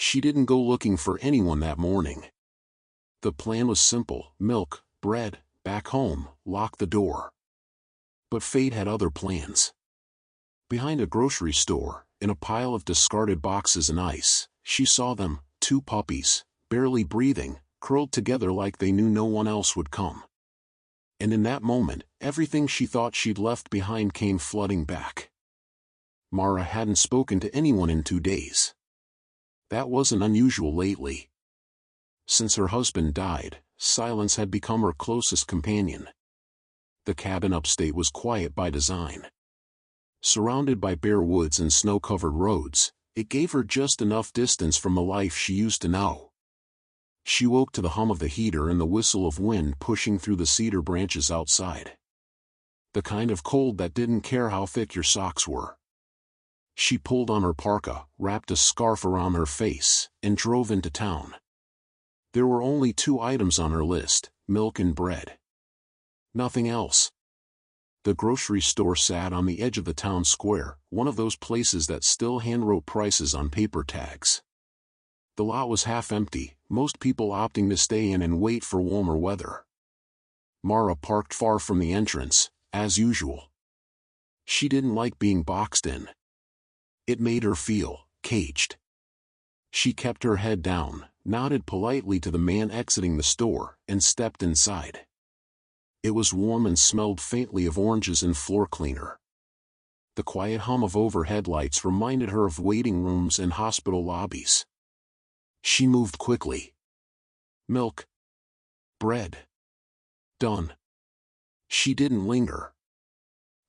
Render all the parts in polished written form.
She didn't go looking for anyone that morning. The plan was simple: milk, bread, back home, lock the door. But fate had other plans. Behind a grocery store, in a pile of discarded boxes and ice, she saw them, 2 puppies, barely breathing, curled together like they knew no one else would come. And in that moment, everything she thought she'd left behind came flooding back. Mara hadn't spoken to anyone in 2 days. That wasn't unusual lately. Since her husband died, silence had become her closest companion. The cabin upstate was quiet by design. Surrounded by bare woods and snow-covered roads, it gave her just enough distance from the life she used to know. She woke to the hum of the heater and the whistle of wind pushing through the cedar branches outside. The kind of cold that didn't care how thick your socks were. She pulled on her parka, wrapped a scarf around her face, and drove into town. There were only 2 items on her list: milk and bread. Nothing else. The grocery store sat on the edge of the town square, one of those places that still handwrote prices on paper tags. The lot was half empty, most people opting to stay in and wait for warmer weather. Mara parked far from the entrance, as usual. She didn't like being boxed in. It made her feel caged. She kept her head down, nodded politely to the man exiting the store, and stepped inside. It was warm and smelled faintly of oranges and floor cleaner. The quiet hum of overhead lights reminded her of waiting rooms and hospital lobbies. She moved quickly. Milk. Bread. Done. She didn't linger.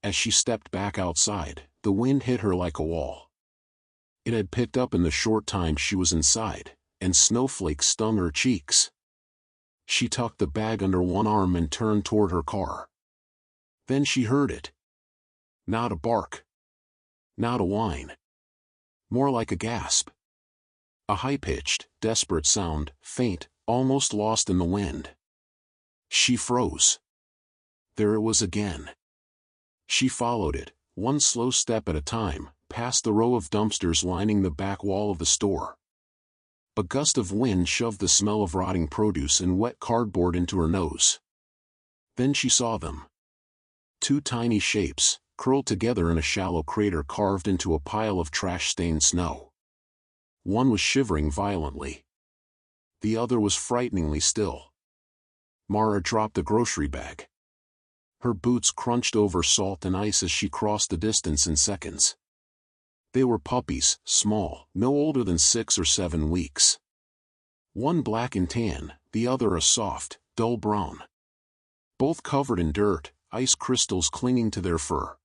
As she stepped back outside, the wind hit her like a wall. It had picked up in the short time she was inside, and snowflakes stung her cheeks. She tucked the bag under one arm and turned toward her car. Then she heard it. Not a bark. Not a whine. More like a gasp. A high-pitched, desperate sound, faint, almost lost in the wind. She froze. There it was again. She followed it, one slow step at a time, past the row of dumpsters lining the back wall of the store. A gust of wind shoved the smell of rotting produce and wet cardboard into her nose. Then she saw them. 2 tiny shapes, curled together in a shallow crater carved into a pile of trash-stained snow. One was shivering violently. The other was frighteningly still. Mara dropped the grocery bag. Her boots crunched over salt and ice as she crossed the distance in seconds. They were puppies, small, no older than 6 or 7 weeks. One black and tan, the other a soft, dull brown. Both covered in dirt, ice crystals clinging to their fur.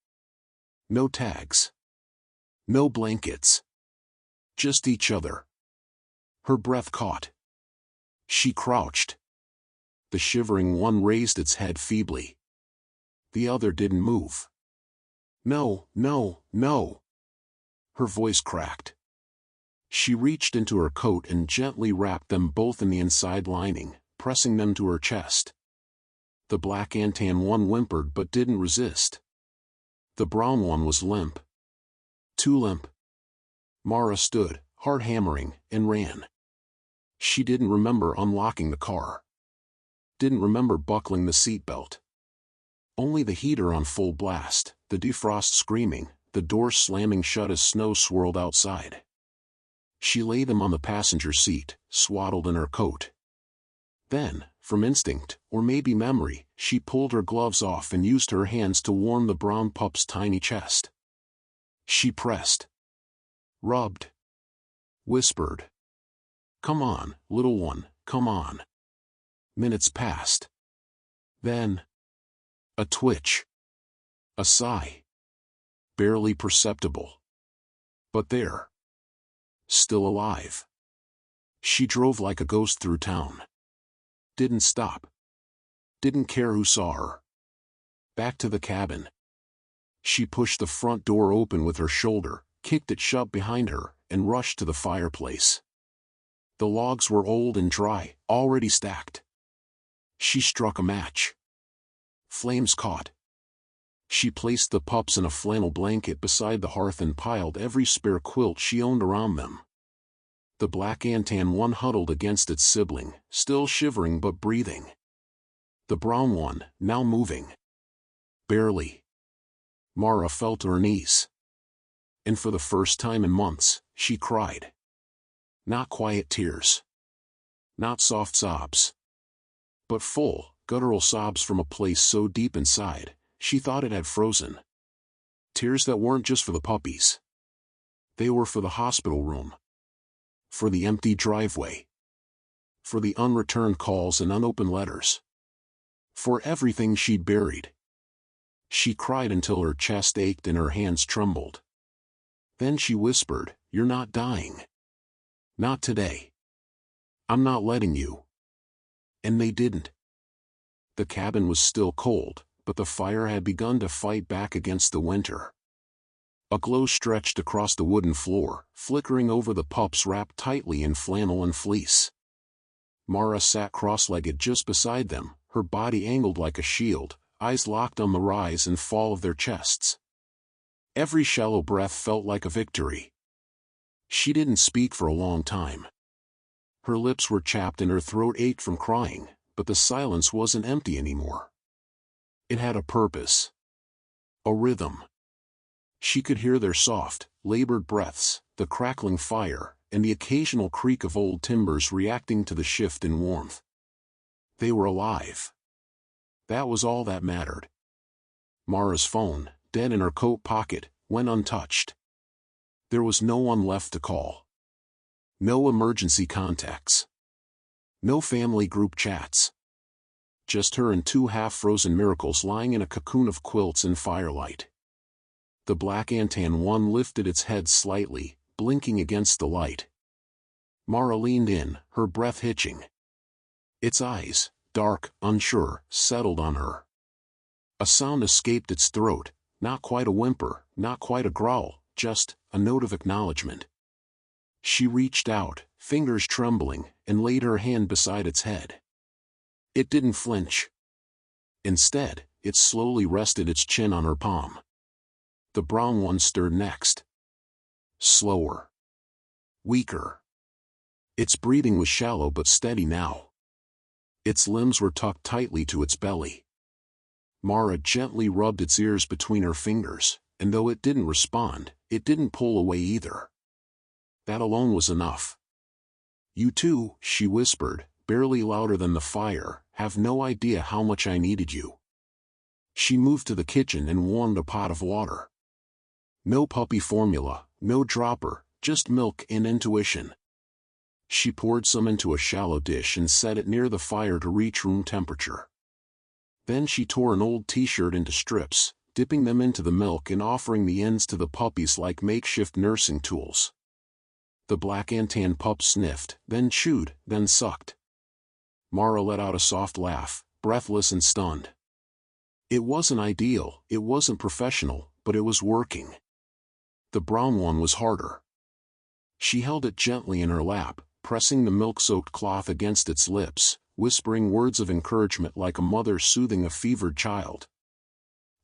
No tags. No blankets. Just each other. Her breath caught. She crouched. The shivering one raised its head feebly. The other didn't move. No, no, no. Her voice cracked. She reached into her coat and gently wrapped them both in the inside lining, pressing them to her chest. The black and tan one whimpered but didn't resist. The brown one was limp. Too limp. Mara stood, heart hammering, and ran. She didn't remember unlocking the car. Didn't remember buckling the seatbelt. Only the heater on full blast, the defrost screaming, the door slamming shut as snow swirled outside. She laid them on the passenger seat, swaddled in her coat. Then, from instinct, or maybe memory, she pulled her gloves off and used her hands to warm the brown pup's tiny chest. She pressed. Rubbed. Whispered. Come on, little one, come on. Minutes passed. Then, a twitch. A sigh. Barely perceptible. But there. Still alive. She drove like a ghost through town. Didn't stop. Didn't care who saw her. Back to the cabin. She pushed the front door open with her shoulder, kicked it shut behind her, and rushed to the fireplace. The logs were old and dry, already stacked. She struck a match. Flames caught. She placed the pups in a flannel blanket beside the hearth and piled every spare quilt she owned around them. The black and tan one huddled against its sibling, still shivering but breathing. The brown one, now moving. Barely. Mara fell to her knees. And for the first time in months, she cried. Not quiet tears. Not soft sobs. But full, guttural sobs from a place so deep inside, she thought it had frozen. Tears that weren't just for the puppies. They were for the hospital room. For the empty driveway. For the unreturned calls and unopened letters. For everything she'd buried. She cried until her chest ached and her hands trembled. Then she whispered, "You're not dying. Not today. I'm not letting you." And they didn't. The cabin was still cold, but the fire had begun to fight back against the winter. A glow stretched across the wooden floor, flickering over the pups wrapped tightly in flannel and fleece. Mara sat cross-legged just beside them, her body angled like a shield, eyes locked on the rise and fall of their chests. Every shallow breath felt like a victory. She didn't speak for a long time. Her lips were chapped and her throat ached from crying, but the silence wasn't empty anymore. It had a purpose. A rhythm. She could hear their soft, labored breaths, the crackling fire, and the occasional creak of old timbers reacting to the shift in warmth. They were alive. That was all that mattered. Mara's phone, dead in her coat pocket, went untouched. There was no one left to call. No emergency contacts. No family group chats. Just her and two half-frozen miracles lying in a cocoon of quilts and firelight. The black and tan one lifted its head slightly, blinking against the light. Mara leaned in, her breath hitching. Its eyes, dark, unsure, settled on her. A sound escaped its throat, not quite a whimper, not quite a growl, just a note of acknowledgement. She reached out, fingers trembling, and laid her hand beside its head. It didn't flinch. Instead, it slowly rested its chin on her palm. The brown one stirred next. Slower. Weaker. Its breathing was shallow but steady now. Its limbs were tucked tightly to its belly. Mara gently rubbed its ears between her fingers, and though it didn't respond, it didn't pull away either. That alone was enough. "You two," she whispered, barely louder than the fire, "have no idea how much I needed you." She moved to the kitchen and warmed a pot of water. No puppy formula, no dropper, just milk and intuition. She poured some into a shallow dish and set it near the fire to reach room temperature. Then she tore an old t-shirt into strips, dipping them into the milk and offering the ends to the puppies like makeshift nursing tools. The black and tan pup sniffed, then chewed, then sucked. Mara let out a soft laugh, breathless and stunned. It wasn't ideal, it wasn't professional, but it was working. The brown one was harder. She held it gently in her lap, pressing the milk-soaked cloth against its lips, whispering words of encouragement like a mother soothing a fevered child.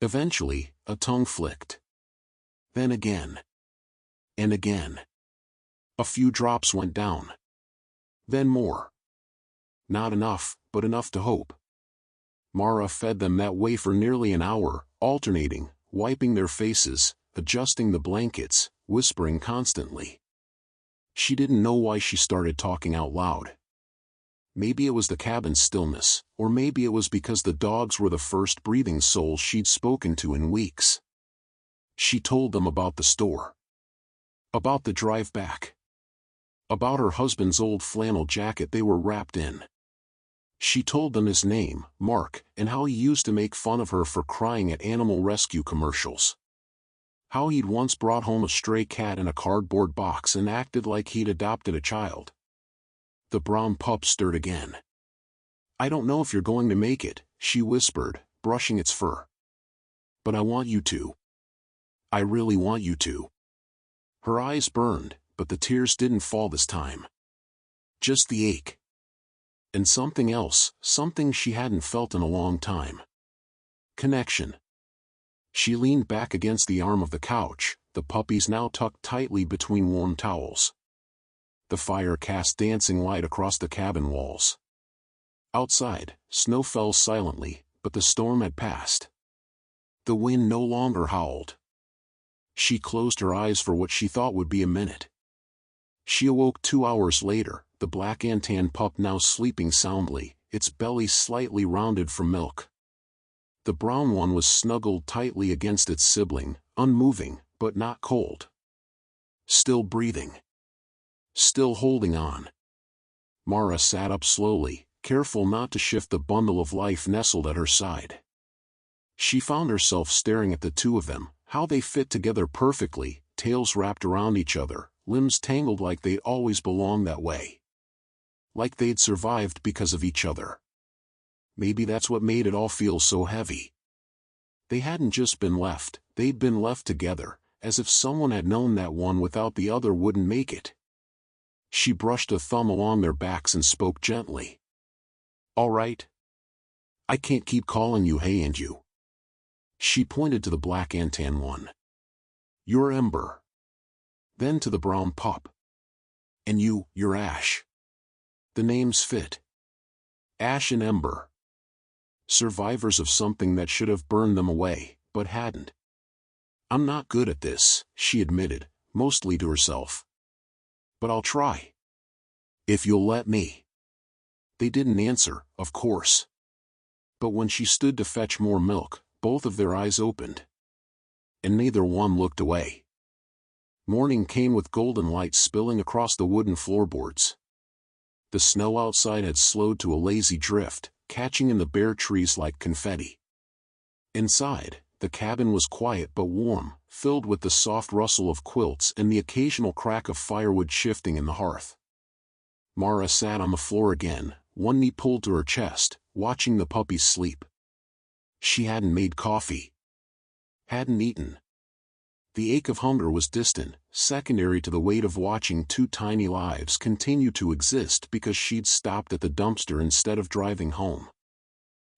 Eventually, a tongue flicked. Then again. And again. A few drops went down. Then more. Not enough, but enough to hope. Mara fed them that way for nearly an hour, alternating, wiping their faces, adjusting the blankets, whispering constantly. She didn't know why she started talking out loud. Maybe it was the cabin's stillness, or maybe it was because the dogs were the first breathing souls she'd spoken to in weeks. She told them about the store. About the drive back. About her husband's old flannel jacket they were wrapped in. She told them his name, Mark, and how he used to make fun of her for crying at animal rescue commercials. How he'd once brought home a stray cat in a cardboard box and acted like he'd adopted a child. The brown pup stirred again. "I don't know if you're going to make it," she whispered, brushing its fur. "But I want you to. I really want you to." Her eyes burned, but the tears didn't fall this time. Just the ache. And something else, something she hadn't felt in a long time. Connection. She leaned back against the arm of the couch, the puppies now tucked tightly between warm towels. The fire cast dancing light across the cabin walls. Outside, snow fell silently, but the storm had passed. The wind no longer howled. She closed her eyes for what she thought would be a minute. She awoke 2 hours later, the black Antan pup now sleeping soundly, its belly slightly rounded from milk. The brown one was snuggled tightly against its sibling, unmoving, but not cold. Still breathing. Still holding on. Mara sat up slowly, careful not to shift the bundle of life nestled at her side. She found herself staring at the two of them, how they fit together perfectly, tails wrapped around each other, limbs tangled like they'd always belonged that way. Like they'd survived because of each other. Maybe that's what made it all feel so heavy. They hadn't just been left, they'd been left together, as if someone had known that one without the other wouldn't make it. She brushed a thumb along their backs and spoke gently. "All right? I can't keep calling you hey and you." She pointed to the black Antan one. "You're Ember." Then to the brown pup. "And you're Ash." The names fit. Ash and Ember. Survivors of something that should have burned them away, but hadn't. "I'm not good at this," she admitted, mostly to herself. "But I'll try. If you'll let me." They didn't answer, of course. But when she stood to fetch more milk, both of their eyes opened. And neither one looked away. Morning came with golden light spilling across the wooden floorboards. The snow outside had slowed to a lazy drift, catching in the bare trees like confetti. Inside, the cabin was quiet but warm, filled with the soft rustle of quilts and the occasional crack of firewood shifting in the hearth. Mara sat on the floor again, one knee pulled to her chest, watching the puppies sleep. She hadn't made coffee. Hadn't eaten. The ache of hunger was distant, secondary to the weight of watching two tiny lives continue to exist because she'd stopped at the dumpster instead of driving home.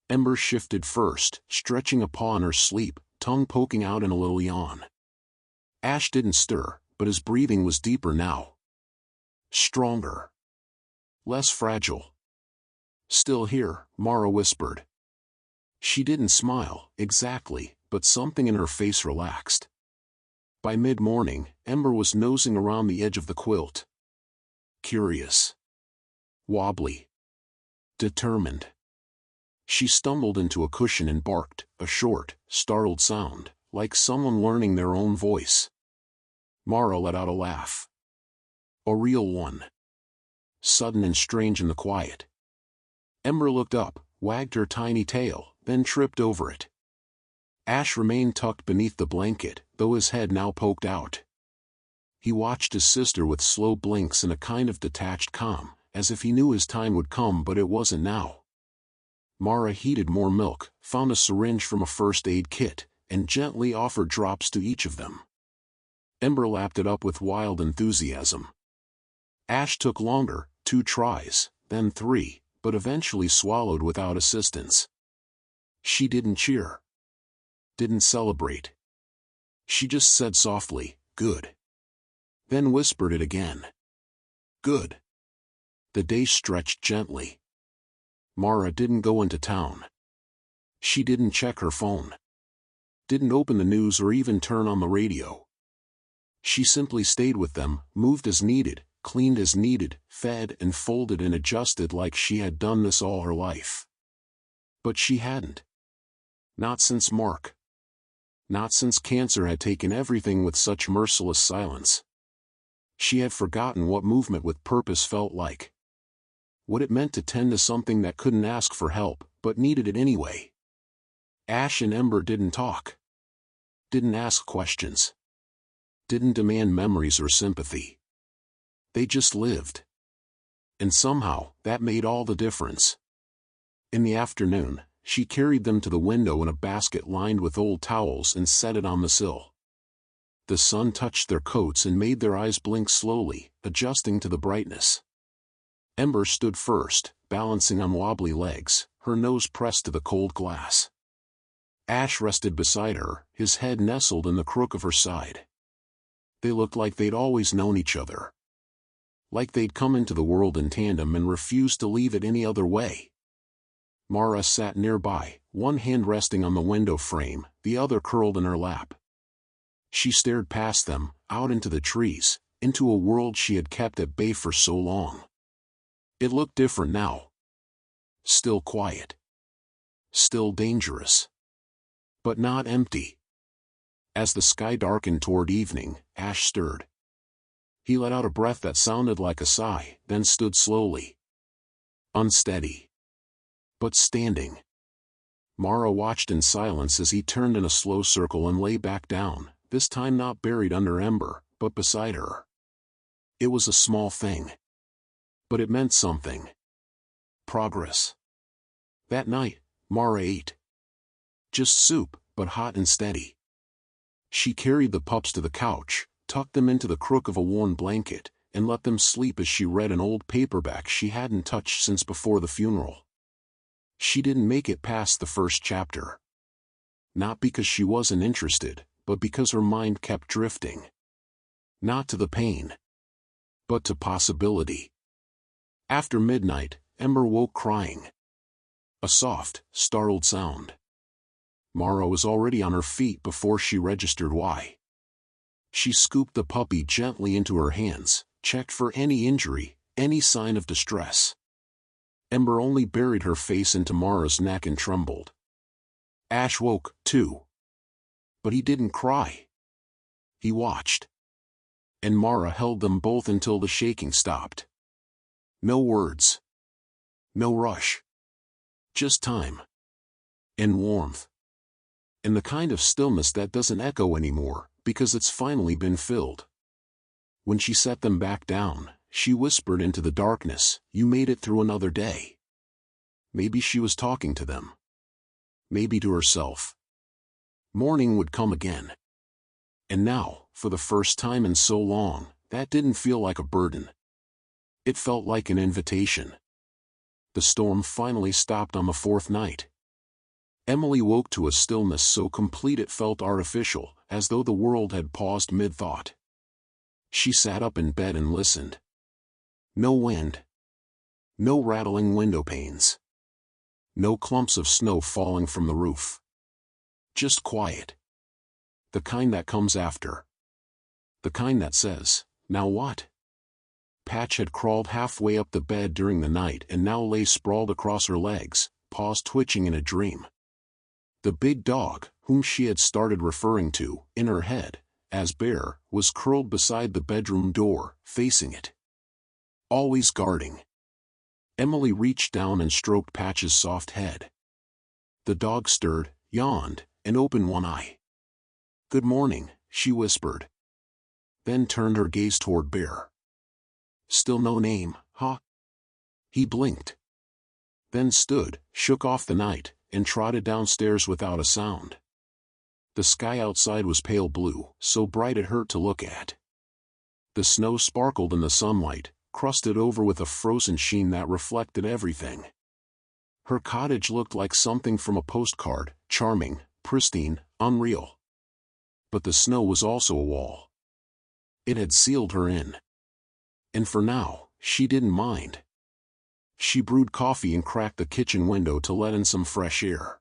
Ember shifted first, stretching a paw in her sleep, tongue poking out in a little yawn. Ash didn't stir, but his breathing was deeper now. Stronger. Less fragile. "Still here," Mara whispered. She didn't smile, exactly, but something in her face relaxed. By mid-morning, Ember was nosing around the edge of the quilt. Curious. Wobbly. Determined. She stumbled into a cushion and barked, a short, startled sound, like someone learning their own voice. Mara let out a laugh. A real one. Sudden and strange in the quiet. Ember looked up, wagged her tiny tail, then tripped over it. Ash remained tucked beneath the blanket, though his head now poked out. He watched his sister with slow blinks and a kind of detached calm, as if he knew his time would come but it wasn't now. Mara heated more milk, found a syringe from a first aid kit, and gently offered drops to each of them. Ember lapped it up with wild enthusiasm. Ash took longer, 2 tries, then 3, but eventually swallowed without assistance. She didn't cheer. Didn't celebrate. She just said softly, "Good." Then whispered it again. "Good." The day stretched gently. Mara didn't go into town. She didn't check her phone. Didn't open the news or even turn on the radio. She simply stayed with them, moved as needed, cleaned as needed, fed and folded and adjusted like she had done this all her life. But she hadn't. Not since Mark. Not since cancer had taken everything with such merciless silence. She had forgotten what movement with purpose felt like. What it meant to tend to something that couldn't ask for help, but needed it anyway. Ash and Ember didn't talk. Didn't ask questions. Didn't demand memories or sympathy. They just lived. And somehow, that made all the difference. In the afternoon, she carried them to the window in a basket lined with old towels and set it on the sill. The sun touched their coats and made their eyes blink slowly, adjusting to the brightness. Ember stood first, balancing on wobbly legs, her nose pressed to the cold glass. Ash rested beside her, his head nestled in the crook of her side. They looked like they'd always known each other. like they'd come into the world in tandem and refused to leave it any other way. Mara sat nearby, one hand resting on the window frame, the other curled in her lap. She stared past them, out into the trees, into a world she had kept at bay for so long. It looked different now. Still quiet. Still dangerous. But not empty. As the sky darkened toward evening, Ash stirred. He let out a breath that sounded like a sigh, then stood slowly. Unsteady. But standing. Mara watched in silence as he turned in a slow circle and lay back down, this time not buried under ember, but beside her. It was a small thing. But it meant something. Progress. That night, Mara ate. Just soup, but hot and steady. She carried the pups to the couch, tucked them into the crook of a worn blanket, and let them sleep as she read an old paperback she hadn't touched since before the funeral. She didn't make it past the first chapter. Not because she wasn't interested, but because her mind kept drifting. Not to the pain, but to possibility. After midnight, Ember woke crying. A soft, startled sound. Mara was already on her feet before she registered why. She scooped the puppy gently into her hands, checked for any injury, any sign of distress. Ember only buried her face into Mara's neck and trembled. Ash woke, too. But he didn't cry. He watched. And Mara held them both until the shaking stopped. No words. No rush. Just time. And warmth. And the kind of stillness that doesn't echo anymore, because it's finally been filled. When she set them back down, she whispered into the darkness, "You made it through another day." Maybe she was talking to them. Maybe to herself. Morning would come again. And now, for the first time in so long, that didn't feel like a burden. It felt like an invitation. The storm finally stopped on the fourth night. Emily woke to a stillness so complete it felt artificial, as though the world had paused mid-thought. She sat up in bed and listened. No wind. No rattling window panes. No clumps of snow falling from the roof. Just quiet. The kind that comes after. The kind that says, "Now what?" Patch had crawled halfway up the bed during the night and now lay sprawled across her legs, paws twitching in a dream. The big dog, whom she had started referring to, in her head, as Bear, was curled beside the bedroom door, facing it. Always guarding. Emily reached down and stroked Patch's soft head. The dog stirred, yawned, and opened one eye. "Good morning," she whispered. Then turned her gaze toward Bear. "Still no name, huh?" He blinked. Then stood, shook off the night, and trotted downstairs without a sound. The sky outside was pale blue, so bright it hurt to look at. The snow sparkled in the sunlight, crusted over with a frozen sheen that reflected everything. Her cottage looked like something from a postcard, charming, pristine, unreal. But the snow was also a wall. It had sealed her in. And for now, she didn't mind. She brewed coffee and cracked the kitchen window to let in some fresh air.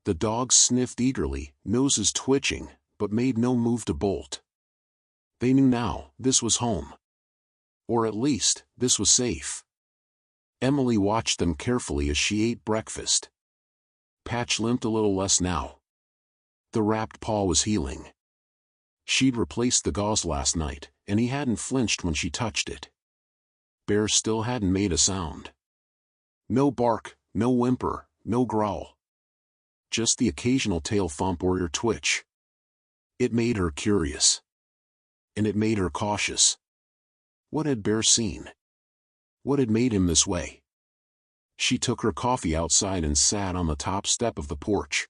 The dogs sniffed eagerly, noses twitching, but made no move to bolt. They knew now, this was home. Or at least, this was safe. Emily watched them carefully as she ate breakfast. Patch limped a little less now. The wrapped paw was healing. She'd replaced the gauze last night, and he hadn't flinched when she touched it. Bear still hadn't made a sound. No bark, no whimper, no growl. Just the occasional tail thump or ear twitch. It made her curious. And it made her cautious. What had Bear seen? What had made him this way? She took her coffee outside and sat on the top step of the porch.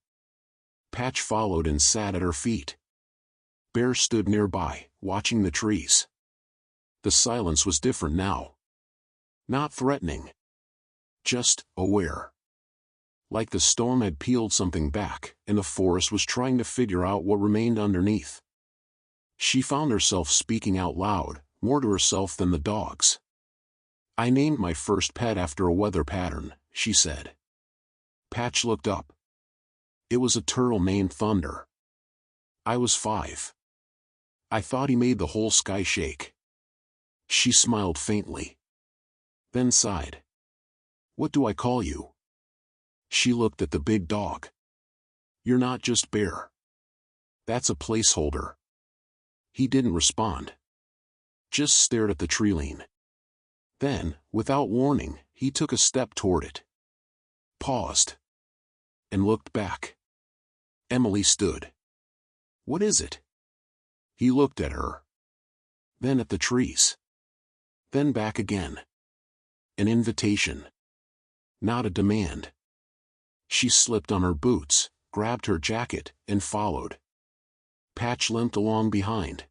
Patch followed and sat at her feet. Bear stood nearby, watching the trees. The silence was different now. Not threatening. Just aware. Like the storm had peeled something back, and the forest was trying to figure out what remained underneath. She found herself speaking out loud, more to herself than the dogs. "I named my first pet after a weather pattern," she said. Patch looked up. It was a turtle named Thunder. "I was 5. I thought he made the whole sky shake." She smiled faintly. Then sighed. "What do I call you?" She looked at the big dog. "You're not just Bear. That's a placeholder." He didn't respond. Just stared at the treeline. Then, without warning, he took a step toward it. Paused. And looked back. Emily stood. "What is it?" He looked at her. Then at the trees. Then back again. An invitation. Not a demand. She slipped on her boots, grabbed her jacket, and followed. Patch limped along behind.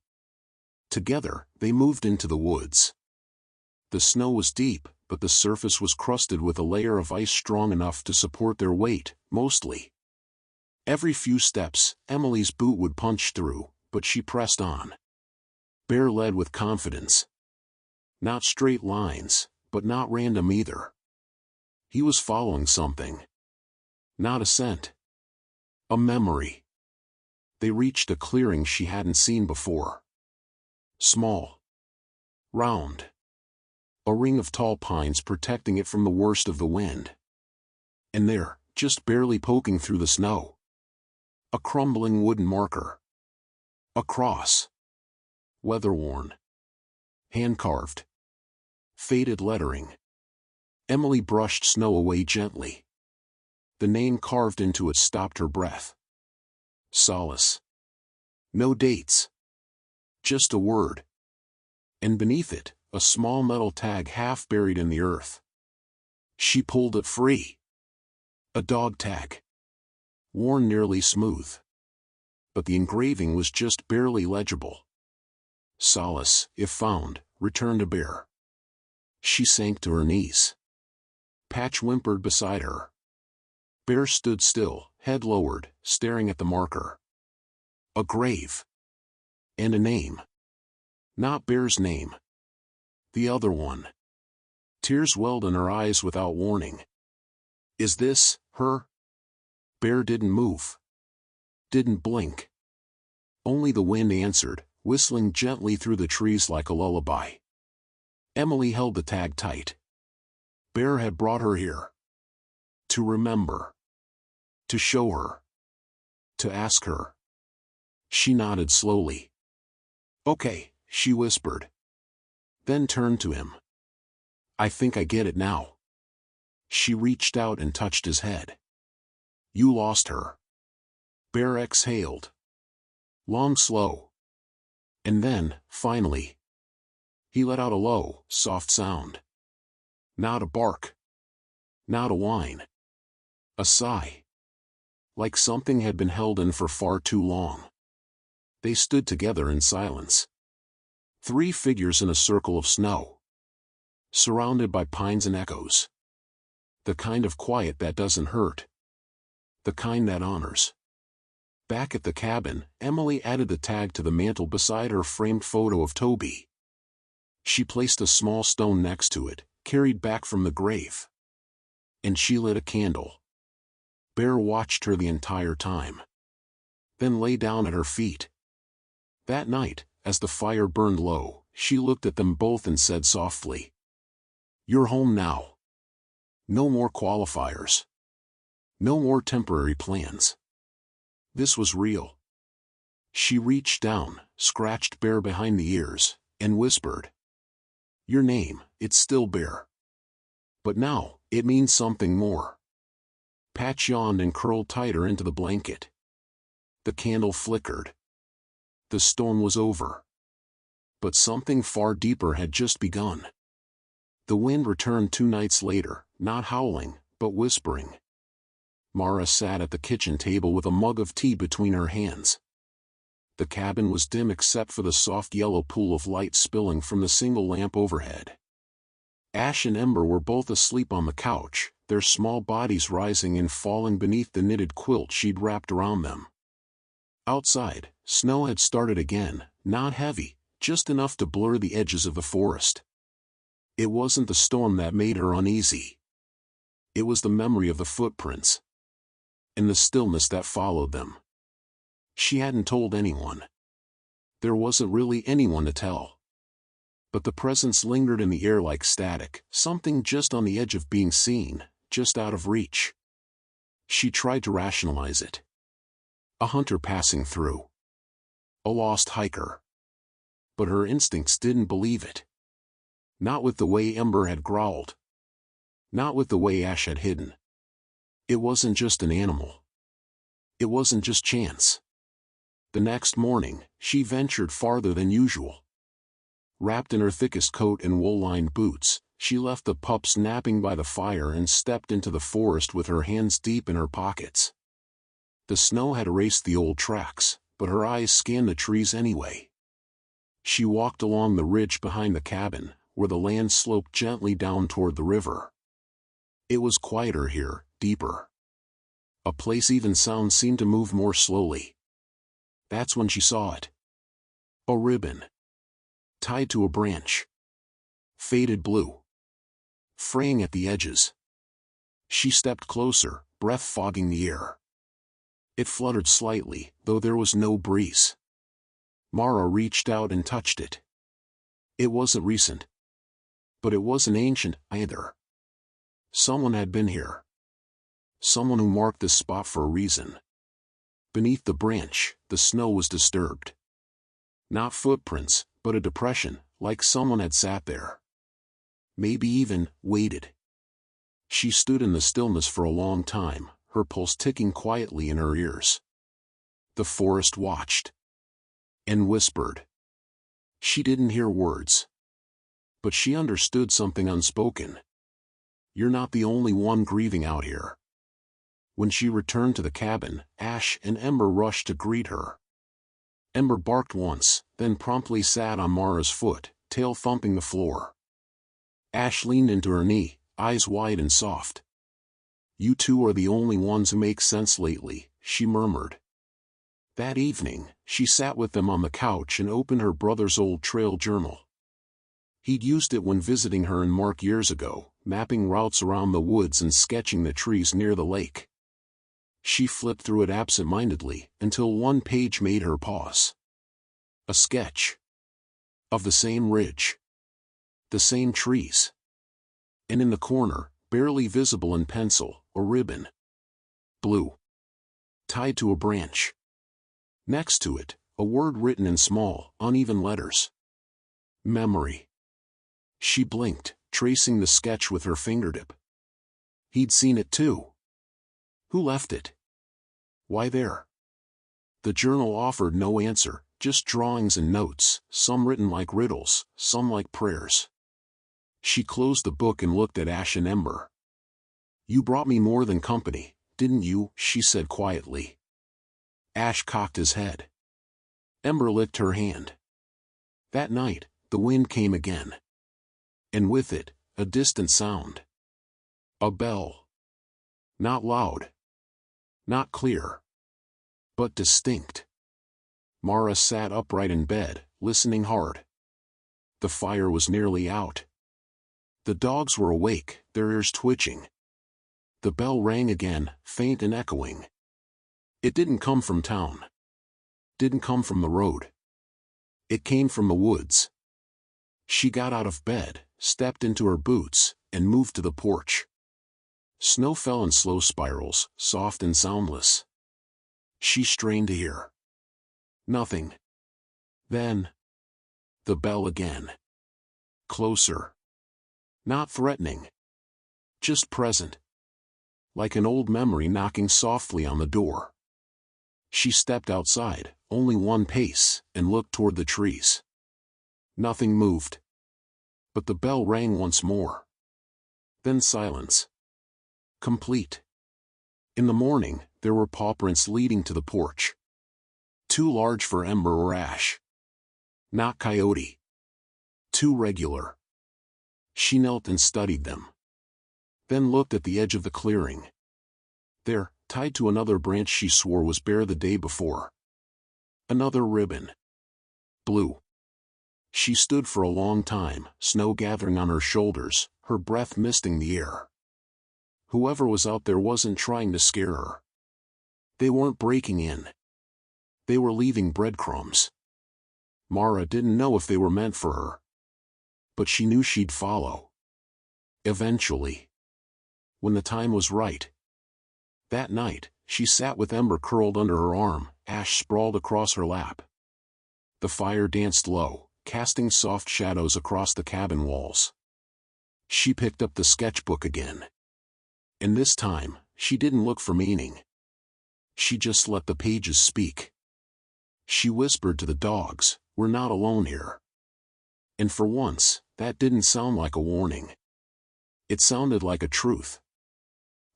Together, they moved into the woods. The snow was deep, but the surface was crusted with a layer of ice strong enough to support their weight, mostly. Every few steps, Emily's boot would punch through, but she pressed on. Bear led with confidence. Not straight lines, but not random either. He was following something. Not a scent. A memory. They reached a clearing she hadn't seen before. Small. Round. A ring of tall pines protecting it from the worst of the wind. And there, just barely poking through the snow, a crumbling wooden marker. A cross. Weather-worn. Hand-carved. Faded lettering. Emily brushed snow away gently. The name carved into it stopped her breath. Solace. No dates. Just a word. And beneath it, a small metal tag half buried in the earth. She pulled it free. A dog tag. Worn nearly smooth. But the engraving was just barely legible. Solace, if found, return to Bear. She sank to her knees. Patch whimpered beside her. Bear stood still, head lowered, staring at the marker. A grave. And a name. Not Bear's name. The other one. Tears welled in her eyes without warning. "Is this her?" Bear didn't move. Didn't blink. Only the wind answered, whistling gently through the trees like a lullaby. Emily held the tag tight. Bear had brought her here. To remember. To show her. To ask her. She nodded slowly. "Okay," she whispered. Then turned to him. "I think I get it now." She reached out and touched his head. "You lost her." Bear exhaled. Long, slow. And then, finally, he let out a low, soft sound. Not a bark. Not a whine. A sigh. Like something had been held in for far too long. They stood together in silence. 3 figures in a circle of snow. Surrounded by pines and echoes. The kind of quiet that doesn't hurt. The kind that honors. Back at the cabin, Emily added the tag to the mantel beside her framed photo of Toby. She placed a small stone next to it, carried back from the grave. And she lit a candle. Bear watched her the entire time. Then lay down at her feet. That night, as the fire burned low, she looked at them both and said softly, "You're home now. No more qualifiers. No more temporary plans. This was real." She reached down, scratched Bear behind the ears, and whispered, "Your name, it's still Bear. But now, it means something more." Patch yawned and curled tighter into the blanket. The candle flickered. The storm was over. But something far deeper had just begun. The wind returned 2 nights later, not howling, but whispering. Mara sat at the kitchen table with a mug of tea between her hands. The cabin was dim except for the soft yellow pool of light spilling from the single lamp overhead. Ash and Ember were both asleep on the couch, their small bodies rising and falling beneath the knitted quilt she'd wrapped around them. Outside, snow had started again, not heavy, just enough to blur the edges of the forest. It wasn't the storm that made her uneasy. It was the memory of the footprints, and the stillness that followed them. She hadn't told anyone. There wasn't really anyone to tell. But the presence lingered in the air like static, something just on the edge of being seen, just out of reach. She tried to rationalize it. A hunter passing through. A lost hiker. But her instincts didn't believe it. Not with the way Ember had growled. Not with the way Ash had hidden. It wasn't just an animal. It wasn't just chance. The next morning, she ventured farther than usual. Wrapped in her thickest coat and wool-lined boots, she left the pups napping by the fire and stepped into the forest with her hands deep in her pockets. The snow had erased the old tracks, but her eyes scanned the trees anyway. She walked along the ridge behind the cabin, where the land sloped gently down toward the river. It was quieter here, deeper. A place even sound seemed to move more slowly. That's when she saw it. A ribbon. Tied to a branch. Faded blue. Fraying at the edges. She stepped closer, breath fogging the air. It fluttered slightly, though there was no breeze. Mara reached out and touched it. It wasn't recent. But it wasn't ancient, either. Someone had been here. Someone who marked this spot for a reason. Beneath the branch, the snow was disturbed. Not footprints, but a depression, like someone had sat there. Maybe even waited. She stood in the stillness for a long time, her pulse ticking quietly in her ears. The forest watched. And whispered. She didn't hear words. But she understood something unspoken. You're not the only one grieving out here. When she returned to the cabin, Ash and Ember rushed to greet her. Ember barked once, then promptly sat on Mara's foot, tail thumping the floor. Ash leaned into her knee, eyes wide and soft. You two are the only ones who make sense lately, she murmured. That evening, she sat with them on the couch and opened her brother's old trail journal. He'd used it when visiting her and Mark years ago, mapping routes around the woods and sketching the trees near the lake. She flipped through it absent-mindedly, until one page made her pause. A sketch. Of the same ridge. The same trees. And in the corner, barely visible in pencil, a ribbon. Blue. Tied to a branch. Next to it, a word written in small, uneven letters. Memory. She blinked, tracing the sketch with her fingertip. He'd seen it too. Who left it? Why there? The journal offered no answer, just drawings and notes, some written like riddles, some like prayers. She closed the book and looked at Ash and Ember. You brought me more than company, didn't you? She said quietly. Ash cocked his head. Ember licked her hand. That night, the wind came again. And with it, a distant sound. A bell. Not loud. Not clear. But distinct. Mara sat upright in bed, listening hard. The fire was nearly out. The dogs were awake, their ears twitching. The bell rang again, faint and echoing. It didn't come from town. Didn't come from the road. It came from the woods. She got out of bed, stepped into her boots, and moved to the porch. Snow fell in slow spirals, soft and soundless. She strained to hear. Nothing. Then, the bell again. Closer. Not threatening. Just present. Like an old memory knocking softly on the door. She stepped outside, only one pace, and looked toward the trees. Nothing moved. But the bell rang once more. Then silence. Complete. In the morning, there were paw prints leading to the porch. Too large for Ember or Ash. Not Coyote. Too regular. She knelt and studied them. Then looked at the edge of the clearing. There, tied to another branch she swore was bare the day before. Another ribbon. Blue. She stood for a long time, snow gathering on her shoulders, her breath misting the air. Whoever was out there wasn't trying to scare her. They weren't breaking in. They were leaving breadcrumbs. Mara didn't know if they were meant for her. But she knew she'd follow. Eventually. When the time was right. That night, she sat with Ember curled under her arm, Ash sprawled across her lap. The fire danced low, casting soft shadows across the cabin walls. She picked up the sketchbook again. And this time, she didn't look for meaning. She just let the pages speak. She whispered to the dogs, "We're not alone here." And for once, that didn't sound like a warning. It sounded like a truth.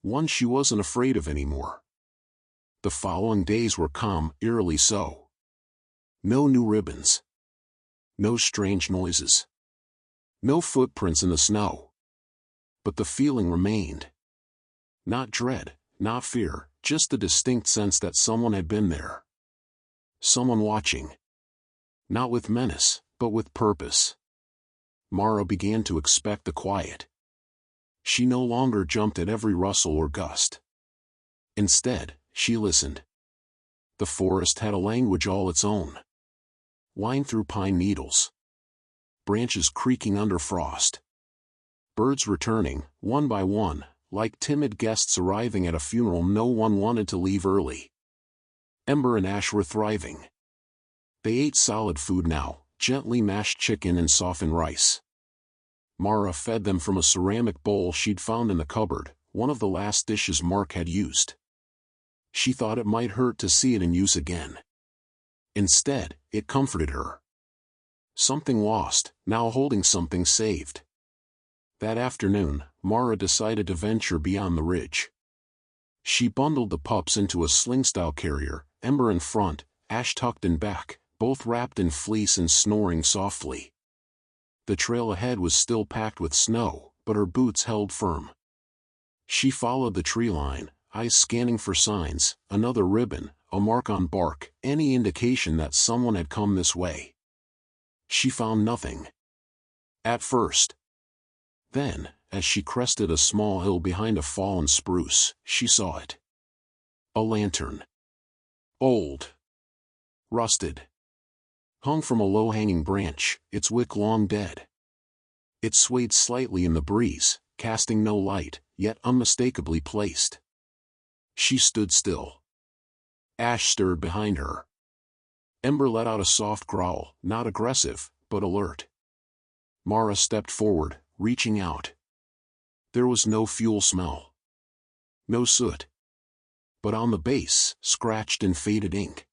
One she wasn't afraid of anymore. The following days were calm, eerily so. No new ribbons. No strange noises. No footprints in the snow. But the feeling remained. Not dread, not fear, just the distinct sense that someone had been there. Someone watching. Not with menace, but with purpose. Mara began to expect the quiet. She no longer jumped at every rustle or gust. Instead, she listened. The forest had a language all its own. Whined through pine needles. Branches creaking under frost. Birds returning, one by one, like timid guests arriving at a funeral no one wanted to leave early. Ember and Ash were thriving. They ate solid food now, gently mashed chicken and softened rice. Mara fed them from a ceramic bowl she'd found in the cupboard, one of the last dishes Mark had used. She thought it might hurt to see it in use again. Instead, it comforted her. Something lost, now holding something saved. That afternoon, Mara decided to venture beyond the ridge. She bundled the pups into a sling-style carrier, Ember in front, Ash tucked in back, both wrapped in fleece and snoring softly. The trail ahead was still packed with snow, but her boots held firm. She followed the tree line, eyes scanning for signs, another ribbon, a mark on bark, any indication that someone had come this way. She found nothing. At first. Then, as she crested a small hill behind a fallen spruce, she saw it. A lantern. Old. Rusted. Hung from a low-hanging branch, its wick long dead. It swayed slightly in the breeze, casting no light, yet unmistakably placed. She stood still. Ash stirred behind her. Ember let out a soft growl, not aggressive, but alert. Mara stepped forward, reaching out. There was no fuel smell. No soot. But on the base, scratched in faded ink.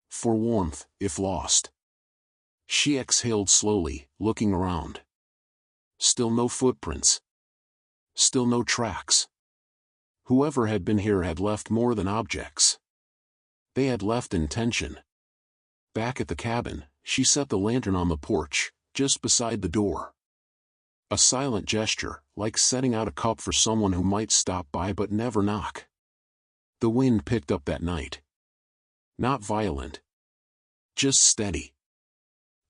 For warmth, if lost. She exhaled slowly, looking around. Still no footprints. Still no tracks. Whoever had been here had left more than objects. They had left intention. Back at the cabin, she set the lantern on the porch, just beside the door. A silent gesture, like setting out a cup for someone who might stop by but never knock. The wind picked up that night. Not violent. Just steady.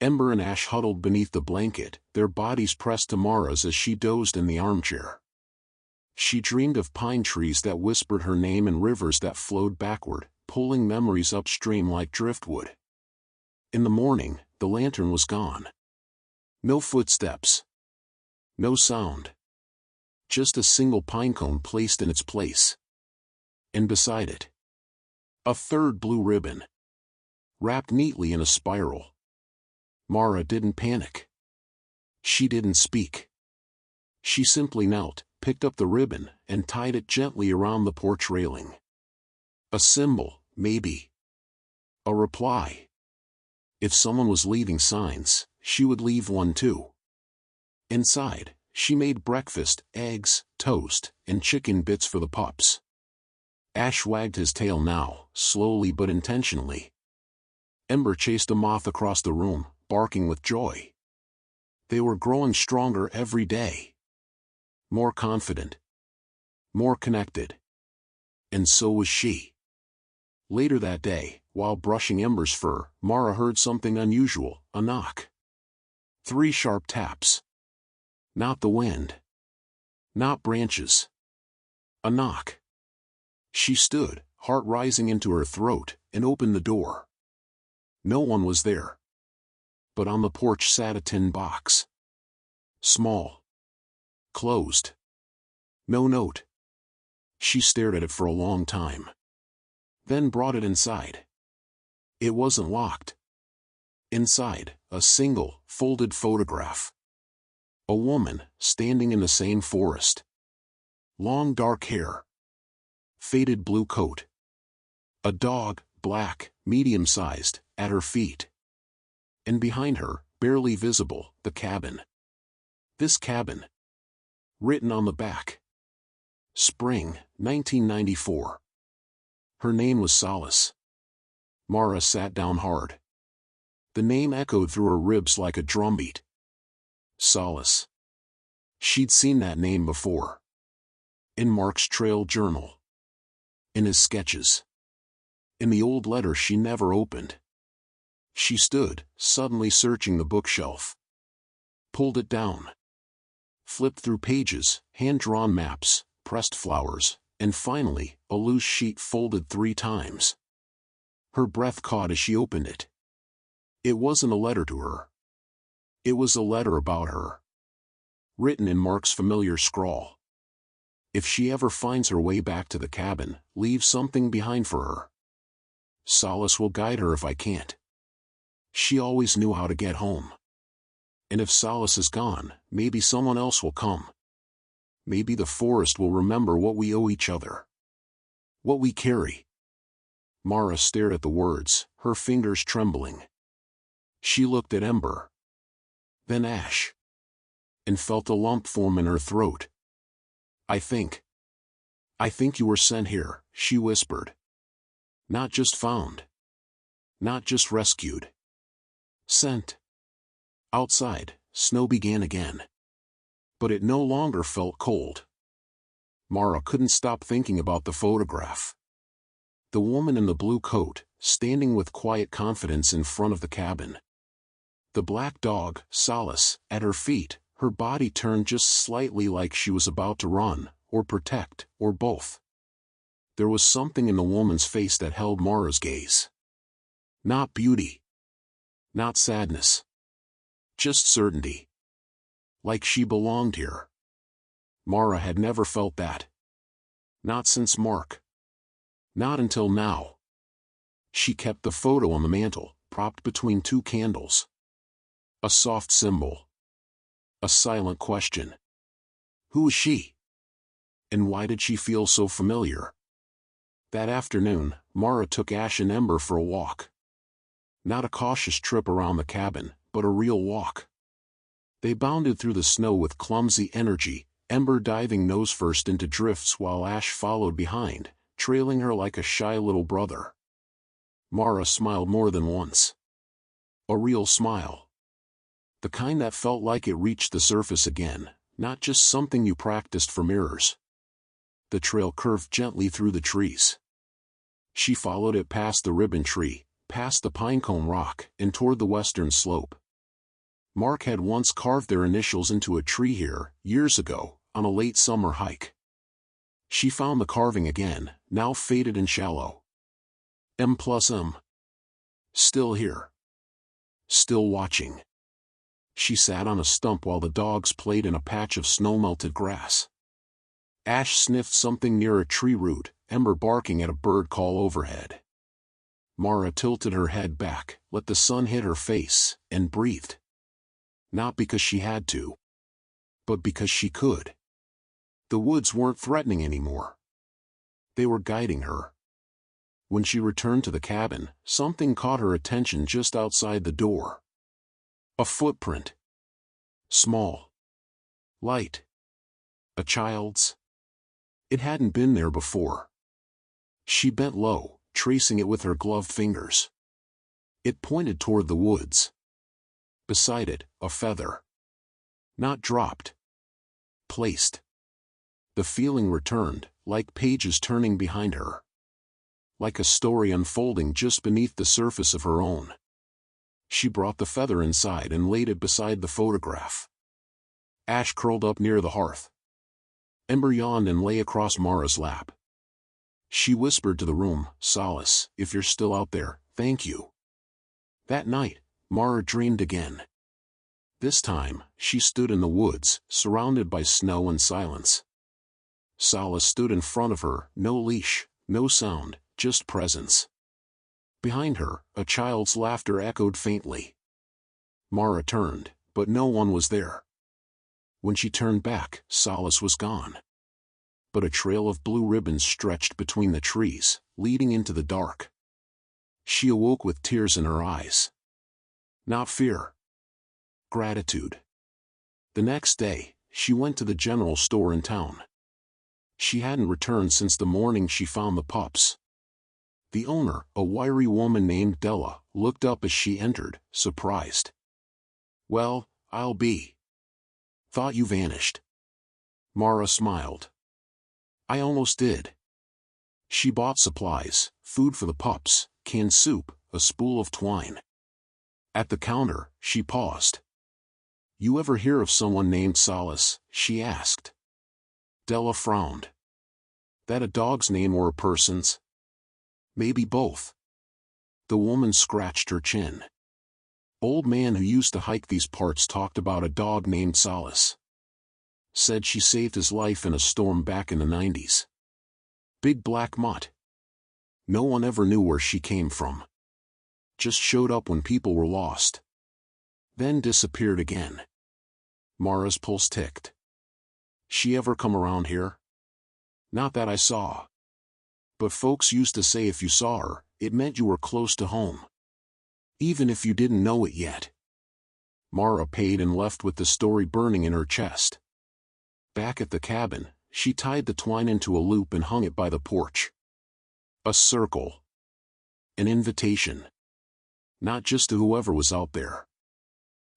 Ember and Ash huddled beneath the blanket, their bodies pressed to Mara's as she dozed in the armchair. She dreamed of pine trees that whispered her name and rivers that flowed backward, pulling memories upstream like driftwood. In the morning, the lantern was gone. No footsteps. No sound. Just a single pine cone placed in its place. And beside it, a third blue ribbon. Wrapped neatly in a spiral. Mara didn't panic. She didn't speak. She simply knelt, picked up the ribbon, and tied it gently around the porch railing. A symbol, maybe. A reply. If someone was leaving signs, she would leave one too. Inside, she made breakfast, eggs, toast, and chicken bits for the pups. Ash wagged his tail now, slowly but intentionally. Ember chased a moth across the room, barking with joy. They were growing stronger every day. More confident. More connected. And so was she. Later that day, while brushing Ember's fur, Mara heard something unusual, a knock. 3 sharp taps. Not the wind. Not branches. A knock. She stood, heart rising into her throat, and opened the door. No one was there. But on the porch sat a tin box. Small. Closed. No note. She stared at it for a long time. Then brought it inside. It wasn't locked. Inside, a single, folded photograph. A woman, standing in the same forest. Long dark hair. Faded blue coat. A dog, black, medium-sized, at her feet. And behind her, barely visible, the cabin. This cabin. Written on the back. Spring, 1994. Her name was Solace. Mara sat down hard. The name echoed through her ribs like a drumbeat. Solace. She'd seen that name before. In Mark's trail journal. In his sketches. In the old letter she never opened. She stood, suddenly searching the bookshelf. Pulled it down. Flipped through pages, hand-drawn maps, pressed flowers, and finally, a loose sheet folded 3 times. Her breath caught as she opened it. It wasn't a letter to her. It was a letter about her. Written in Mark's familiar scrawl. If she ever finds her way back to the cabin, leave something behind for her. Solace will guide her if I can't. She always knew how to get home. And if Solace is gone, maybe someone else will come. Maybe the forest will remember what we owe each other. What we carry. Mara stared at the words, her fingers trembling. She looked at Ember. Then Ash. And felt a lump form in her throat. I think you were sent here, she whispered. Not just found. Not just rescued. Sent. Outside, snow began again. But it no longer felt cold. Mara couldn't stop thinking about the photograph. The woman in the blue coat, standing with quiet confidence in front of the cabin. The black dog, Solace, at her feet, her body turned just slightly like she was about to run, or protect, or both. There was something in the woman's face that held Mara's gaze. Not beauty. Not sadness. Just certainty. Like she belonged here. Mara had never felt that. Not since Mark. Not until now. She kept the photo on the mantel, propped between 2 candles. A soft symbol. A silent question. Who was she? And why did she feel so familiar? That afternoon, Mara took Ash and Ember for a walk. Not a cautious trip around the cabin, but a real walk. They bounded through the snow with clumsy energy, Ember diving nose first into drifts while Ash followed behind, trailing her like a shy little brother. Mara smiled more than once. A real smile. The kind that felt like it reached the surface again, not just something you practiced for mirrors. The trail curved gently through the trees. She followed it past the ribbon tree, past the pinecone rock, and toward the western slope. Mark had once carved their initials into a tree here, years ago, on a late summer hike. She found the carving again, now faded and shallow. M+M. Still here. Still watching. She sat on a stump while the dogs played in a patch of snow-melted grass. Ash sniffed something near a tree root, Ember barking at a bird call overhead. Mara tilted her head back, let the sun hit her face, and breathed. Not because she had to, but because she could. The woods weren't threatening anymore. They were guiding her. When she returned to the cabin, something caught her attention just outside the door. A footprint. Small. Light. A child's. It hadn't been there before. She bent low, tracing it with her gloved fingers. It pointed toward the woods. Beside it, a feather. Not dropped. Placed. The feeling returned, like pages turning behind her. Like a story unfolding just beneath the surface of her own. She brought the feather inside and laid it beside the photograph. Ash curled up near the hearth. Ember yawned and lay across Mara's lap. She whispered to the room, "Solace, if you're still out there, thank you." That night, Mara dreamed again. This time, she stood in the woods, surrounded by snow and silence. Solace stood in front of her, no leash, no sound, just presence. Behind her, a child's laughter echoed faintly. Mara turned, but no one was there. When she turned back, Solace was gone. But a trail of blue ribbons stretched between the trees, leading into the dark. She awoke with tears in her eyes. Not fear. Gratitude. The next day, she went to the general store in town. She hadn't returned since the morning she found the pups. The owner, a wiry woman named Della, looked up as she entered, surprised. "Well, I'll be. Thought you vanished." Mara smiled. "I almost did." She bought supplies, food for the pups, canned soup, a spool of twine. At the counter, she paused. "You ever hear of someone named Solace?" she asked. Della frowned. "That a dog's name or a person's?" "Maybe both." The woman scratched her chin. "Old man who used to hike these parts talked about a dog named Solace. Said she saved his life in a storm back in the 90s. Big black mutt. No one ever knew where she came from. Just showed up when people were lost. Then disappeared again." Mara's pulse ticked. "She ever come around here?" "Not that I saw. But folks used to say if you saw her, it meant you were close to home. Even if you didn't know it yet." Mara paid and left with the story burning in her chest. Back at the cabin, she tied the twine into a loop and hung it by the porch. A circle. An invitation. Not just to whoever was out there,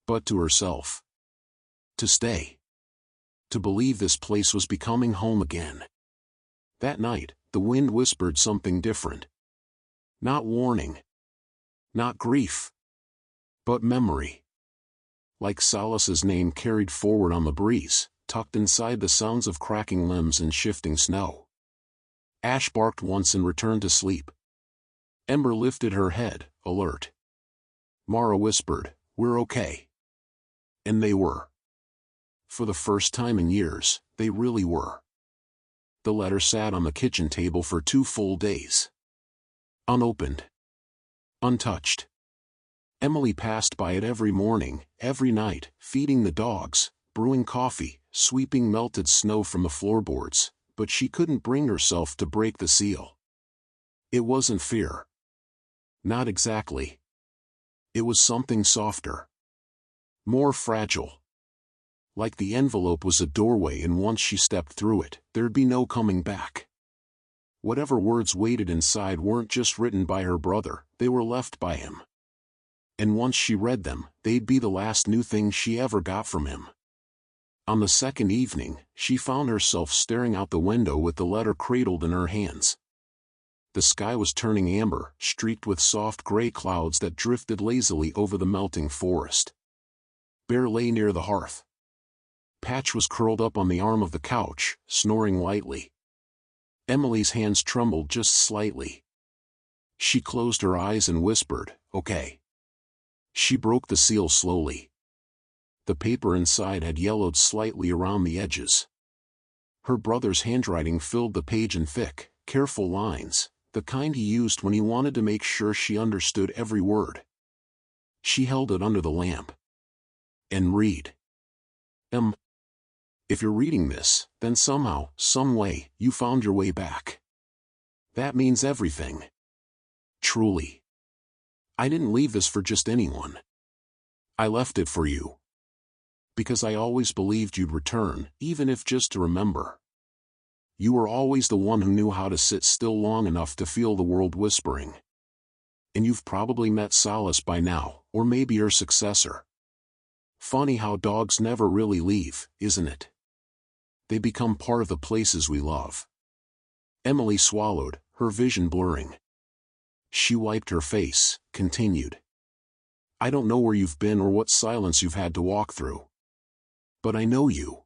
but to herself. To stay. To believe this place was becoming home again. That night, the wind whispered something different. Not warning. Not grief. But memory. Like Solace's name carried forward on the breeze, tucked inside the sounds of cracking limbs and shifting snow. Ash barked once and returned to sleep. Ember lifted her head, alert. Mara whispered, "We're okay." And they were. For the first time in years, they really were. The letter sat on the kitchen table for 2 full days. Unopened. Untouched. Emily passed by it every morning, every night, feeding the dogs, brewing coffee, sweeping melted snow from the floorboards, but she couldn't bring herself to break the seal. It wasn't fear. Not exactly. It was something softer. More fragile. Like the envelope was a doorway and once she stepped through it, there'd be no coming back. Whatever words waited inside weren't just written by her brother, they were left by him. And once she read them, they'd be the last new thing she ever got from him. On the second evening, she found herself staring out the window with the letter cradled in her hands. The sky was turning amber, streaked with soft gray clouds that drifted lazily over the melting forest. Bear lay near the hearth. Patch was curled up on the arm of the couch, snoring lightly. Emily's hands trembled just slightly. She closed her eyes and whispered, "Okay." She broke the seal slowly. The paper inside had yellowed slightly around the edges. Her brother's handwriting filled the page in thick, careful lines, the kind he used when he wanted to make sure she understood every word. She held it under the lamp. "And read. If you're reading this, then somehow, some way, you found your way back. That means everything. Truly. I didn't leave this for just anyone. I left it for you. Because I always believed you'd return, even if just to remember. You were always the one who knew how to sit still long enough to feel the world whispering. And you've probably met Solace by now, or maybe her successor. Funny how dogs never really leave, isn't it? They become part of the places we love." Emily swallowed, her vision blurring. She wiped her face, continued. I don't know where you've been or what silence you've had to walk through. But I know you.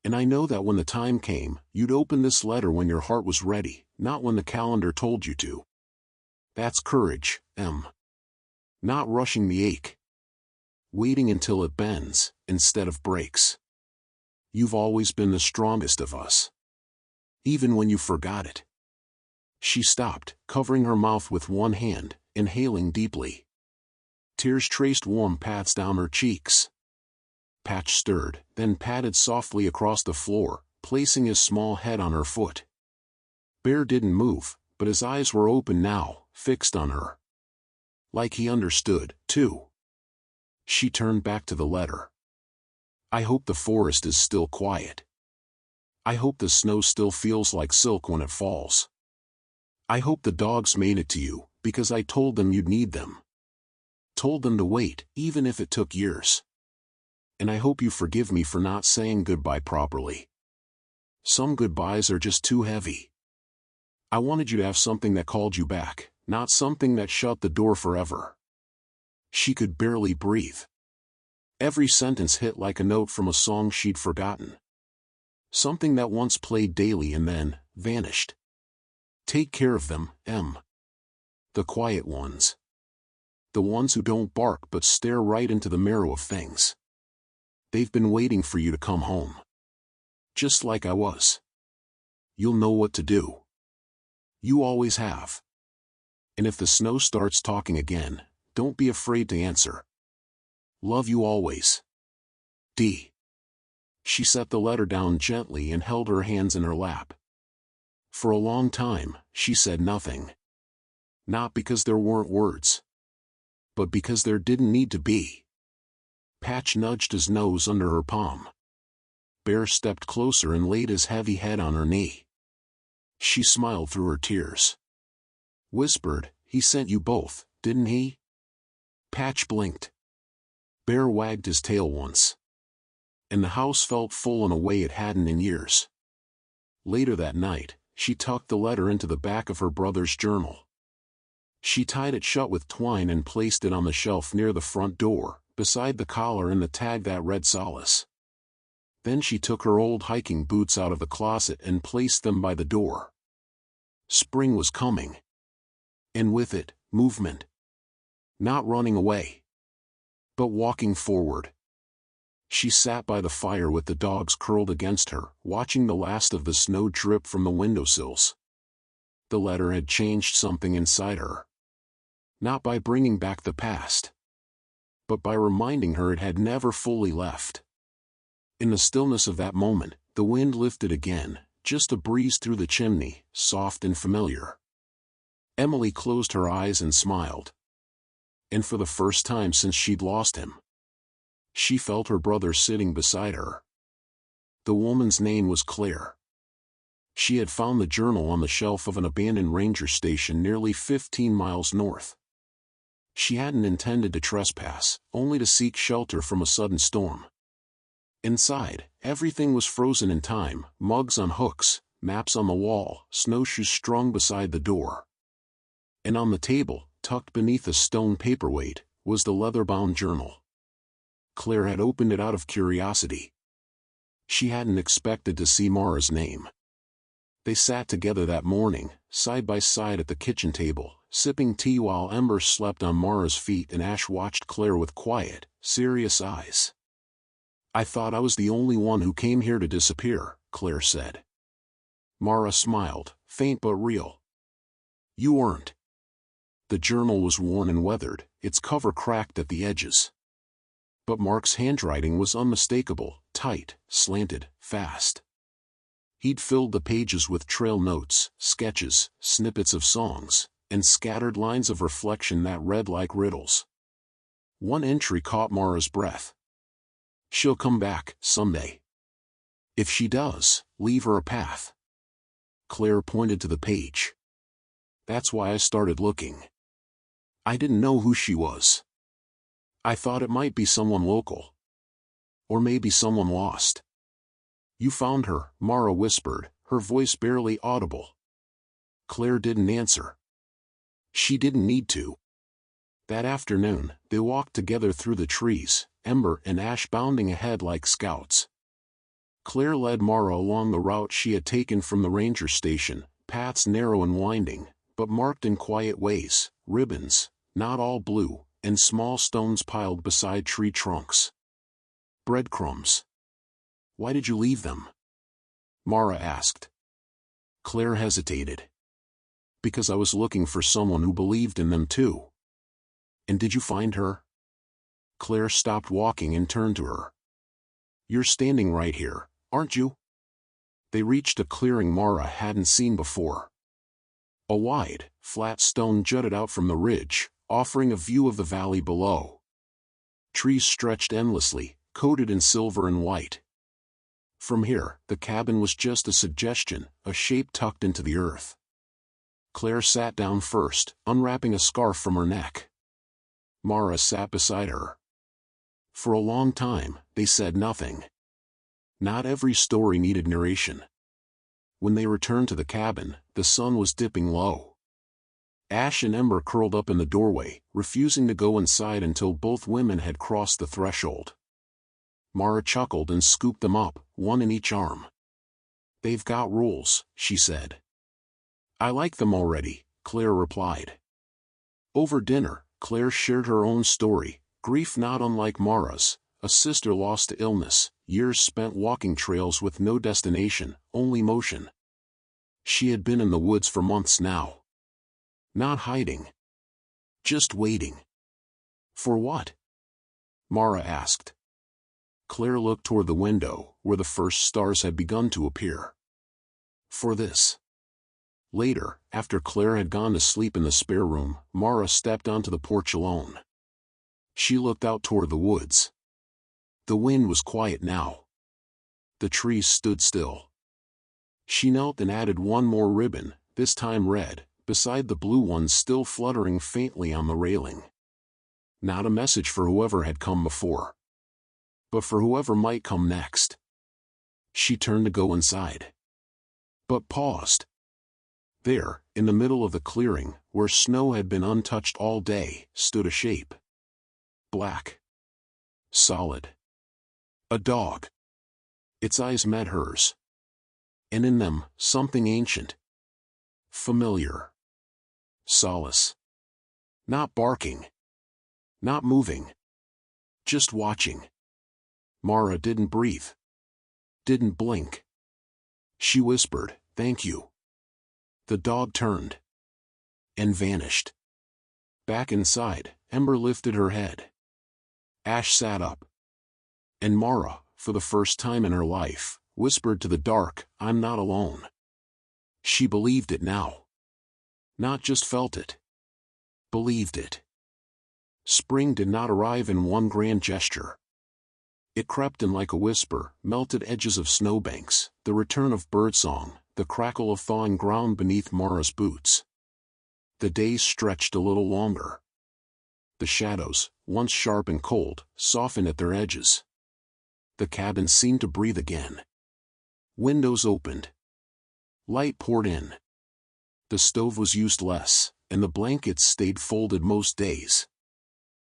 And I know that when the time came, you'd open this letter when your heart was ready, not when the calendar told you to. That's courage, Em. Not rushing the ache. Waiting until it bends, instead of breaks. You've always been the strongest of us. Even when you forgot it. She stopped, covering her mouth with one hand, inhaling deeply. Tears traced warm paths down her cheeks. Patch stirred, then padded softly across the floor, placing his small head on her foot. Bear didn't move, but his eyes were open now, fixed on her. Like he understood, too. She turned back to the letter. I hope the forest is still quiet. I hope the snow still feels like silk when it falls. I hope the dogs made it to you, because I told them you'd need them. Told them to wait, even if it took years. And I hope you forgive me for not saying goodbye properly. Some goodbyes are just too heavy. I wanted you to have something that called you back, not something that shut the door forever. She could barely breathe. Every sentence hit like a note from a song she'd forgotten. Something that once played daily and then vanished. Take care of them, Em. The quiet ones. The ones who don't bark but stare right into the marrow of things. They've been waiting for you to come home. Just like I was. You'll know what to do. You always have. And if the snow starts talking again, don't be afraid to answer. Love you always. D. She set the letter down gently and held her hands in her lap. For a long time, she said nothing. Not because there weren't words. But because there didn't need to be. Patch nudged his nose under her palm. Bear stepped closer and laid his heavy head on her knee. She smiled through her tears. Whispered, he sent you both, didn't he? Patch blinked. Bear wagged his tail once. And the house felt full in a way it hadn't in years. Later that night, she tucked the letter into the back of her brother's journal. She tied it shut with twine and placed it on the shelf near the front door, beside the collar and the tag that read Solace. Then she took her old hiking boots out of the closet and placed them by the door. Spring was coming. And with it, movement. Not running away. But walking forward. She sat by the fire with the dogs curled against her, watching the last of the snow drip from the windowsills. The letter had changed something inside her. Not by bringing back the past. But by reminding her it had never fully left. In the stillness of that moment, the wind lifted again, just a breeze through the chimney, soft and familiar. Emily closed her eyes and smiled. And for the first time since she'd lost him, she felt her brother sitting beside her. The woman's name was Claire. She had found the journal on the shelf of an abandoned ranger station nearly 15 miles north. She hadn't intended to trespass, only to seek shelter from a sudden storm. Inside, everything was frozen in time, mugs on hooks, maps on the wall, snowshoes strung beside the door. And on the table, tucked beneath a stone paperweight, was the leather-bound journal. Claire had opened it out of curiosity. She hadn't expected to see Mara's name. They sat together that morning, side by side at the kitchen table, sipping tea while Ember slept on Mara's feet and Ash watched Claire with quiet, serious eyes. I thought I was the only one who came here to disappear, Claire said. Mara smiled, faint but real. You weren't. The journal was worn and weathered, its cover cracked at the edges. But Mark's handwriting was unmistakable, tight, slanted, fast. He'd filled the pages with trail notes, sketches, snippets of songs, and scattered lines of reflection that read like riddles. One entry caught Mara's breath. She'll come back, someday. If she does, leave her a path. Claire pointed to the page. That's why I started looking. I didn't know who she was. I thought it might be someone local. Or maybe someone lost. You found her, Mara whispered, her voice barely audible. Claire didn't answer. She didn't need to. That afternoon, they walked together through the trees, Ember and Ash bounding ahead like scouts. Claire led Mara along the route she had taken from the ranger station, paths narrow and winding, but marked in quiet ways, ribbons, not all blue, and small stones piled beside tree trunks. Breadcrumbs. Why did you leave them? Mara asked. Claire hesitated. Because I was looking for someone who believed in them too. And did you find her? Claire stopped walking and turned to her. You're standing right here, aren't you? They reached a clearing Mara hadn't seen before. A wide, flat stone jutted out from the ridge, offering a view of the valley below. Trees stretched endlessly, coated in silver and white. From here, the cabin was just a suggestion, a shape tucked into the earth. Claire sat down first, unwrapping a scarf from her neck. Mara sat beside her. For a long time, they said nothing. Not every story needed narration. When they returned to the cabin, the sun was dipping low. Ash and Ember curled up in the doorway, refusing to go inside until both women had crossed the threshold. Mara chuckled and scooped them up, one in each arm. They've got rules, she said. I like them already, Claire replied. Over dinner, Claire shared her own story, grief not unlike Mara's, a sister lost to illness, years spent walking trails with no destination, only motion. She had been in the woods for months now. Not hiding. Just waiting. For what? Mara asked. Claire looked toward the window, where the first stars had begun to appear. For this. Later, after Claire had gone to sleep in the spare room, Mara stepped onto the porch alone. She looked out toward the woods. The wind was quiet now. The trees stood still. She knelt and added one more ribbon, this time red, beside the blue ones still fluttering faintly on the railing. Not a message for whoever had come before, but for whoever might come next. She turned to go inside, but paused. There, in the middle of the clearing, where snow had been untouched all day, stood a shape. Black. Solid. A dog. Its eyes met hers. And in them, something ancient. Familiar. Solace. Not barking. Not moving. Just watching. Mara didn't breathe. Didn't blink. She whispered, "Thank you." The dog turned. And vanished. Back inside, Ember lifted her head. Ash sat up. And Mara, for the first time in her life, whispered to the dark, "I'm not alone." She believed it now. Not just felt it. Believed it. Spring did not arrive in one grand gesture. It crept in like a whisper, melted edges of snowbanks, the return of birdsong, the crackle of thawing ground beneath Mara's boots. The days stretched a little longer. The shadows, once sharp and cold, softened at their edges. The cabin seemed to breathe again. Windows opened. Light poured in. The stove was used less, and the blankets stayed folded most days.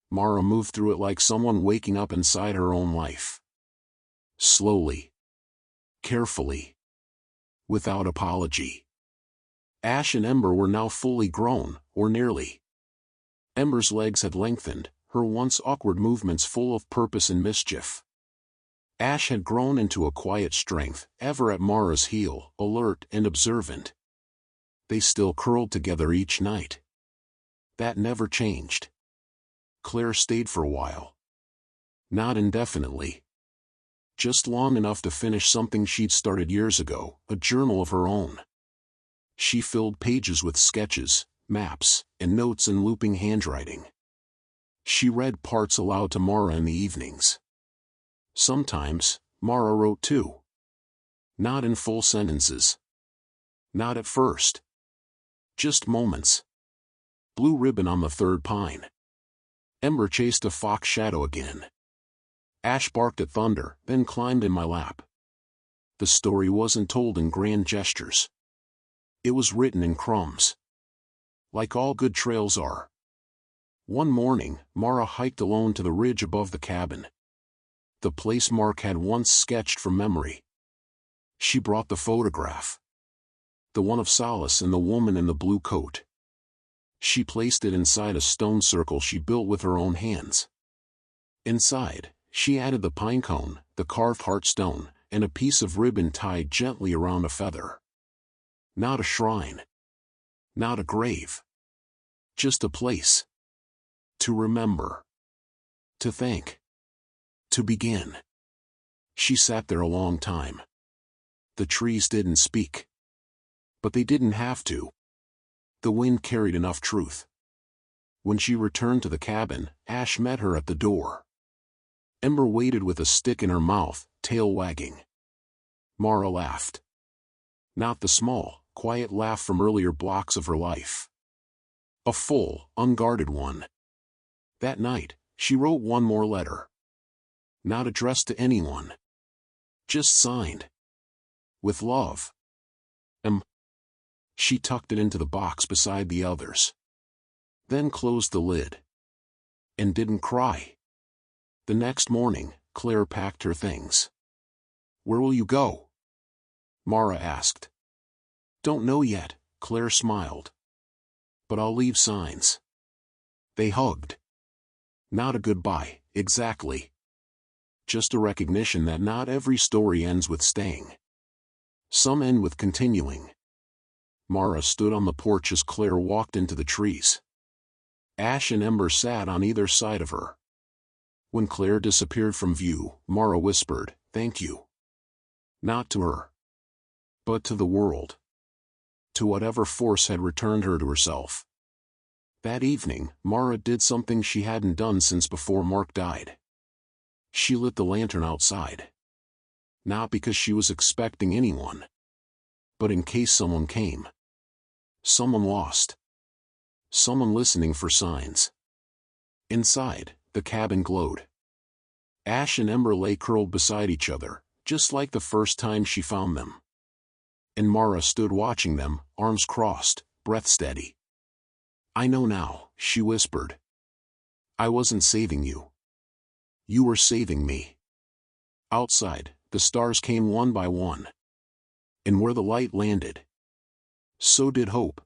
Mara moved through it like someone waking up inside her own life. Slowly. Carefully. Without apology. Ash and Ember were now fully grown, or nearly. Ember's legs had lengthened, her once awkward movements full of purpose and mischief. Ash had grown into a quiet strength, ever at Mara's heel, alert and observant. They still curled together each night. That never changed. Claire stayed for a while. Not indefinitely. Just long enough to finish something she'd started years ago, a journal of her own. She filled pages with sketches, maps, and notes in looping handwriting. She read parts aloud to Mara in the evenings. Sometimes, Mara wrote too. Not in full sentences. Not at first. Just moments. Blue ribbon on the third pine. Ember chased a fox shadow again. Ash barked at thunder, then climbed in my lap. The story wasn't told in grand gestures. It was written in crumbs. Like all good trails are. One morning, Mara hiked alone to the ridge above the cabin. The place Mark had once sketched from memory. She brought the photograph. The one of Solace and the woman in the blue coat. She placed it inside a stone circle she built with her own hands. Inside, she added the pine cone, the carved heartstone, and a piece of ribbon tied gently around a feather. Not a shrine. Not a grave. Just a place. To remember. To thank. To begin. She sat there a long time. The trees didn't speak. But they didn't have to. The wind carried enough truth. When she returned to the cabin, Ash met her at the door. Ember waited with a stick in her mouth, tail wagging. Mara laughed. Not the small, quiet laugh from earlier blocks of her life. A full, unguarded one. That night, she wrote one more letter. Not addressed to anyone. Just signed. With love. She tucked it into the box beside the others. Then closed the lid. And didn't cry. The next morning, Claire packed her things. "Where will you go?" Mara asked. "Don't know yet," Claire smiled. "But I'll leave signs." They hugged. Not a goodbye, exactly. Just a recognition that not every story ends with staying. Some end with continuing. Mara stood on the porch as Claire walked into the trees. Ash and Ember sat on either side of her. When Claire disappeared from view, Mara whispered, "Thank you." Not to her. But to the world. To whatever force had returned her to herself. That evening, Mara did something she hadn't done since before Mark died. She lit the lantern outside. Not because she was expecting anyone. But in case someone came. Someone lost. Someone listening for signs. Inside, the cabin glowed. Ash and Ember lay curled beside each other, just like the first time she found them. And Mara stood watching them, arms crossed, breath steady. "I know now," she whispered. "I wasn't saving you. You were saving me." Outside, the stars came one by one. And where the light landed, so did hope.